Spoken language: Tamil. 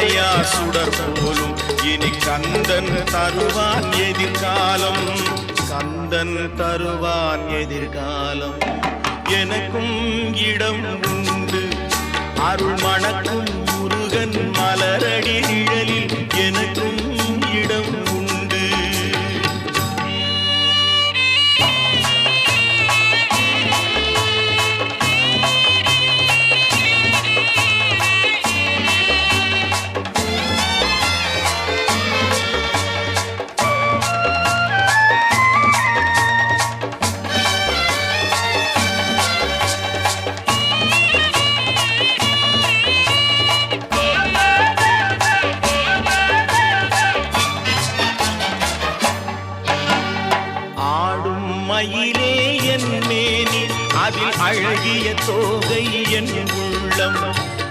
அணையா சுடர் போலும் இனி கந்தன் தருவான் எதிர்காலம். கந்தன் தருவான் எதிர்காலம். எனக்கும் இடம் உண்டு அருள் மணக்கும் முருகன் மலரடி நிழலில் எனக்கும் இடம் உண்டு. மயிலே என் மேனி அதில் அழகிய தோகை என்